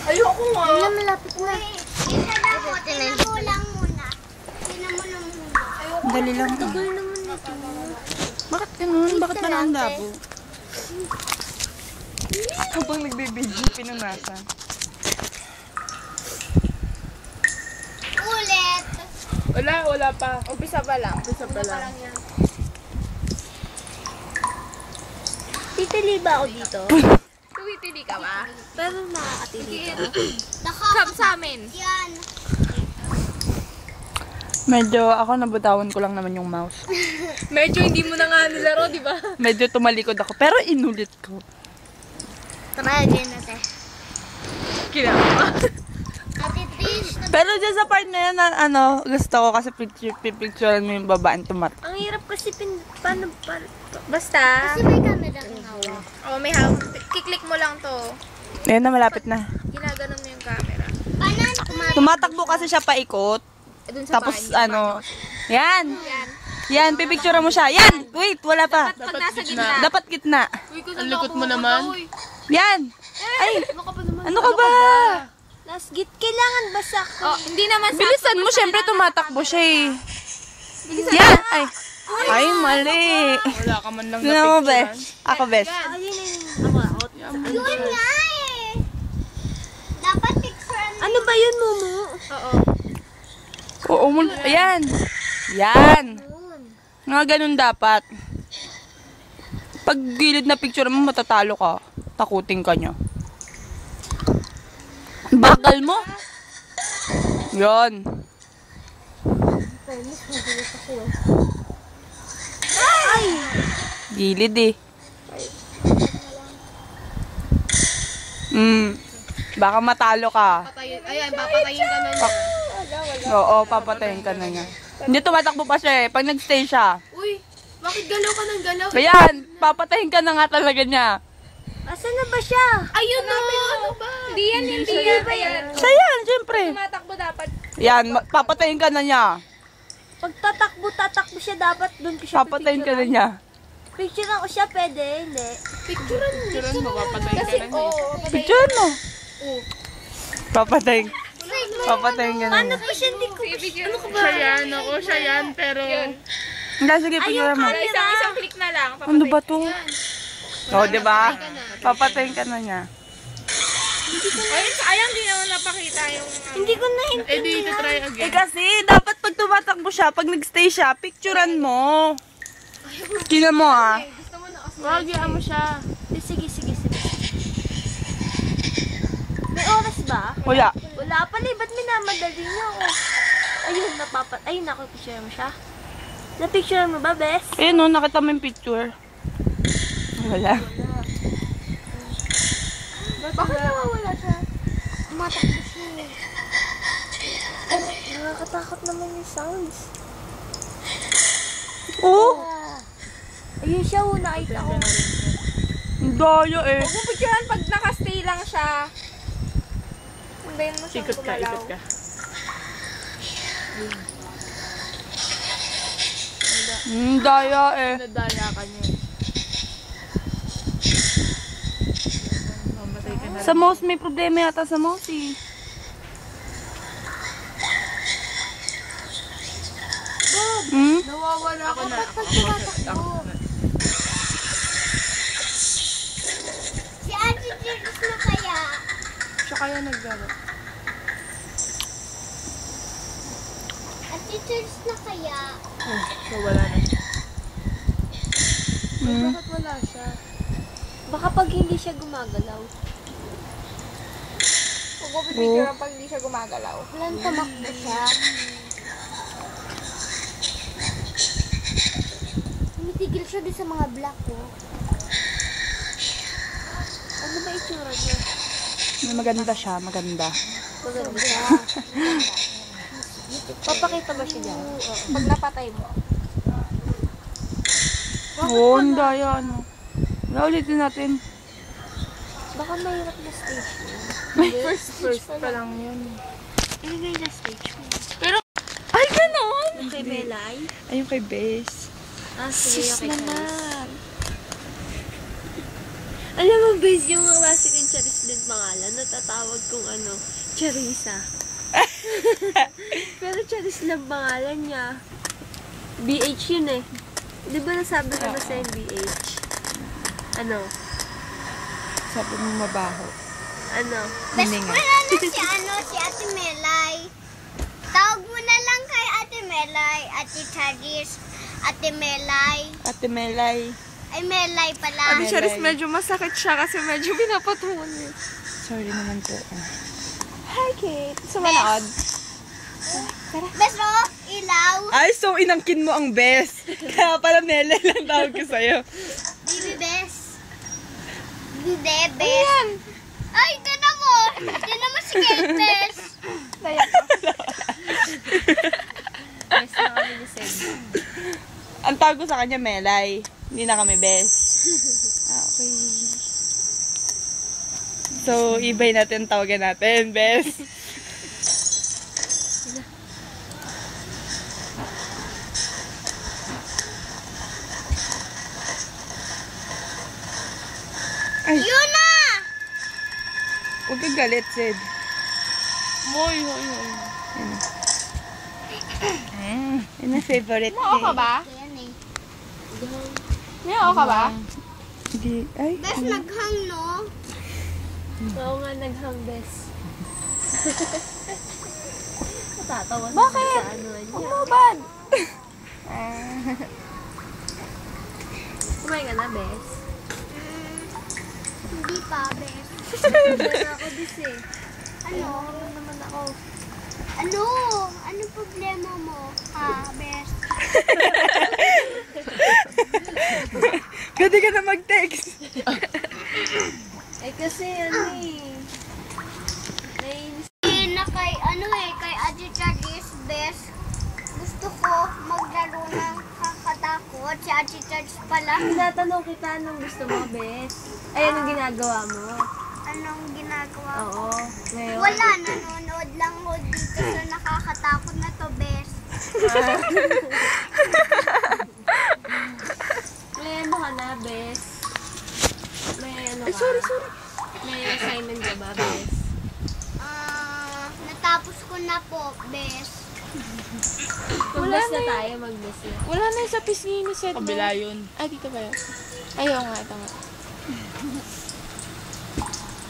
Ayoko nga. Hindi na malapit na. Isa lang po, tinan mo lang muna. Tinan mo lang muna. Dali lang. Tagal naman ito. Bakit ganun? Bakit pa ang labo? Habang nagbibidyo, pinunasan. Ulit. Wala pa. Umpisa pa lang. Titili ba ako dito? Tuwitili ka ba? Pero nakakatili ka. Come sa amin. Yan. Medyo ako nabutawan ko lang naman yung mouse. Medyo hindi mo na nga nilaro, di ba? Medyo tumalikod ako, pero inulit ko. Tara, again natin. Kinama. Ate Trish, Pero dyan sa part na yan, ano, gusto ko kasi picture mo yung babaan tumatak. Ang hirap kasi paano. Basta. kasi may camera kang hawak. Oh, may hawak. Kiklik mo lang to. Ayan na, malapit na. Ginaganon mo yung camera. Paano? Tumatakbo kasi siya paikot. Dun sa Tapos bahay, ano, yan. Yan. Yan, pipicture mo siya. Yan! Wait, wala pa. Pag nasa gitna. Dapat gitna. Ang likot mo naman. Yan! Ay! Ano ka ba? Last git, kailangan ba sakto? Oh, hindi naman sa... Bilisan mo, syempre tumatakbo siya eh. Yan! Ay! Ay, mali. Wala ka man lang Sino mo, na-picturean. bes? Ako, bes. Ayun na yun. Ako. Yun nga eh. Dapat picturean mo. Ano ba yun, Mumu? Oo. Oo, yan. Yan. Nga ganun dapat. Pag gilid na picture mo, matatalo ka. Takutin ka niya. Bakal mo. Yan. Gilid eh. Baka matalo ka. Ayan, papatayin ka na niya. Oo, papatayin ka na niya. Hindi tumatakbo pa siya eh. Pag nagstay siya. Uy, bakit galaw ka ng galaw? Ayan, papatayin ka na nga talaga niya. Asan na ba siya? Ayun na! Ano ba? Hindi yan. Ayan. Siya yan, syempre. Tumatakbo dapat. Yan, papatayin ka na niya. Pag tatakbo siya, dapat doon ko siya Papatayin ka na niya. Picture ako siya, pwede, hindi. Picturean mo, papatay ka na niya. Picture mo. Papatayin. Papatayin ka na Paano niya. pa siya, hindi ko Ano ka ba? Siya yan, ako siya yan, pero... Hindi, sige, picture mo. Isang click na lang. Ano ba to? Oo, diba? Papatayin ka na niya. Ayun, sayang din naman napakita yung... Hindi ko na Eh, di try Eh again. kasi, dapat pag tumatakbo siya, pag nagstay siya, picturean mo. Kina mo ah. Wag, yan mo siya. Sige. May oras ba? Wala. Wala pa na, ba't minamadali niya ako? Ayun, nakapicture mo siya. Na-picture mo ba, Bes? Eh no, nakita mo yung picture. Wala. Bakit nawawala siya? Matakbo siya. Nakakatakot naman yung sounds. Oh, Ayun siya, nakita ko. ang daya eh. Huwag mo picturean pag nakastay lang siya. Hintayin mo siyang Ikot ka, gumalaw. ikot ka. Ang daya eh. Nadaya ka niya. Mamatay ka na. Sa mouse may problema yata sa mouse eh. Nawawala ako na. Si Ate Trish na kaya. Siya kaya naggano. Ate Trish na kaya. Nawala na siya. Bakit wala siya? Baka pag hindi siya gumagalaw. Huwag mo pipicturean pag hindi siya gumagalaw. Walang tamakbo siya. Tumitigil siya din sa mga black oh. Ano ba itsura niya? Maganda siya, maganda. Maganda siya. Papakita ba siya dyan? Pag napatay mo. Oo, ang daya ano. Ulitin natin. Baka mahirap na stage mo. First pa lang yun. Ilagay na stage mo. Ay, ganon! Yung kay Belay? Ayun kay Bes. Ah, sige, okay. naman. Alam mo, base yung klase kong Charis din pangalan, natatawag kong ano, Charissa. Pero Charis lang pangalan niya. BH yun eh. Di ba nasabi ko na sa'yo BH? Ano? Sabi mo mabaho. Ano? Best friend na si Ate Melay. Tawag mo na lang kay Ate Melay, Ate Charis, Ate Melay. Ate Melay. Ay, Melay pala. Ate Charis, medyo masakit siya kasi medyo pinapatungan niya. Sorry naman po. Hi, Kate. So, manood. Best ilaw. Ay, so inangkin mo ang best. Kaya pala Mele lang tawag ko sa'yo. Bibi best. Hindi, best. Ay, tinan mo. Tinan mo si Kate, best. Best na kami ni Seb. Ang tawag ko sa kanya Melay. Hindi na kami best. Okay. So, ibay natin ang tawagan natin, best. Ay, Yun na! huwag kang galit, Sid. Moy, hoy, hoy. Yun ang favorite Nao ka ba? Yan eh. Nao ka ba? Hindi. Ay, Best naghang, no? Oo nga, naghang best. Natatawa sa Bakit? sa ano niya. Umubad. Kumain ka na, best. Hindi pa, best. Meron ako dis eh. Ano? Meron naman ako. Ano? Ano problema mo? Ha, best? pwede ka na mag-text. Eh kasi ano eh. Nainis. Na kay, kay Ate Charis, best. Gusto ko maglaro ng kakatakot. Si Ate Charis pala. Tinatanong kita anong gusto mo, best. Ay, anong ginagawa mo? Anong ginagawa ko? Oo. Ngayon. Wala, nanonood lang ko dito sa nakakatakot na to, best. May ano ka na, best. May ano ka. Sorry. May assignment ka ba, best? Natapos ko na po, best. Mag-best na tayo, mag-best na. Wala na yung sa pisngi ni Seth. Kabila yun. Ay, dito ba yun? Ayaw nga, ito nga.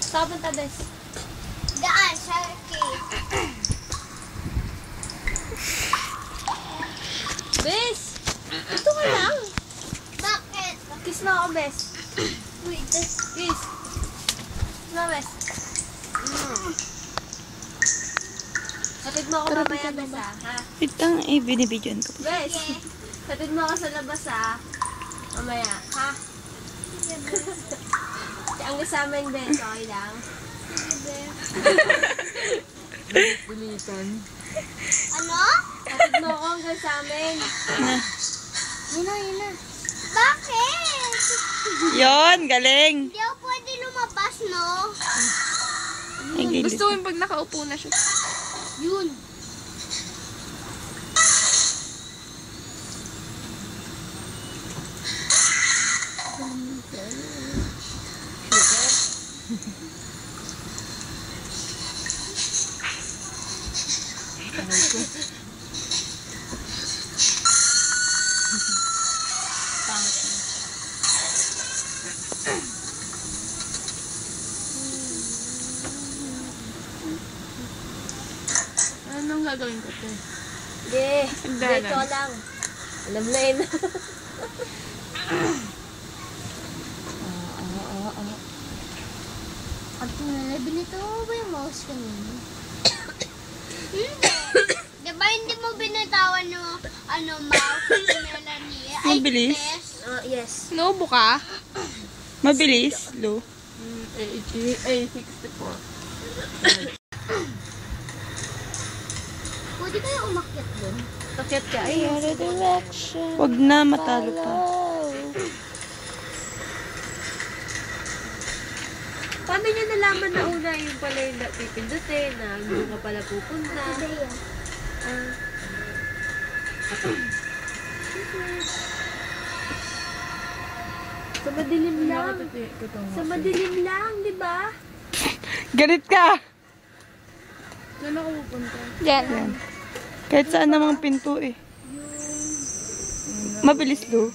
Saan ka punta, best? Daan, sa cave. Best! Ito ka lang. Bakit? Kiss mo ako, best. Wait, Kiss. Kiss mo, best. Hatid mo ako mamaya, best, ha? Wait lang, binibidyoan ko. Best! Hatid mo ako sa labas, ha? Mamaya, ha? Ang kasama yung best, okay lang? Ano? Hatid mo ako hanggang sa amin. Yun na. Bakit? Yon, galing. Hindi ako pwede lumabas, no? Ay, galing. Gusto ko yung pag nakaupo na siya. Yun. Anong gagawin ko, te? Hindi. Hagdanan. Dito lang. Alam na yun. At binito mo ba yung mouse kanina? Hindi. Diba hindi mo binitawan yung mouse ni Melanie? Ay, Mabilis. best. Yes. Inuubo ka? Mabilis, Lu. 64. Pwede kayo umakyat dun? Pakyat ka. Ay, Wag na, matalo pa. paano niya nalaman na una yung pala yung pipindutin na doon ka pala pupunta? So, Sa madilim lang. Sa madilim lang, di ba? Galit ka! Saan ako pupunta? Yan. Kahit saan namang pinto eh. Mabilis, Lu.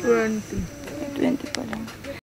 20. 20 pa lang.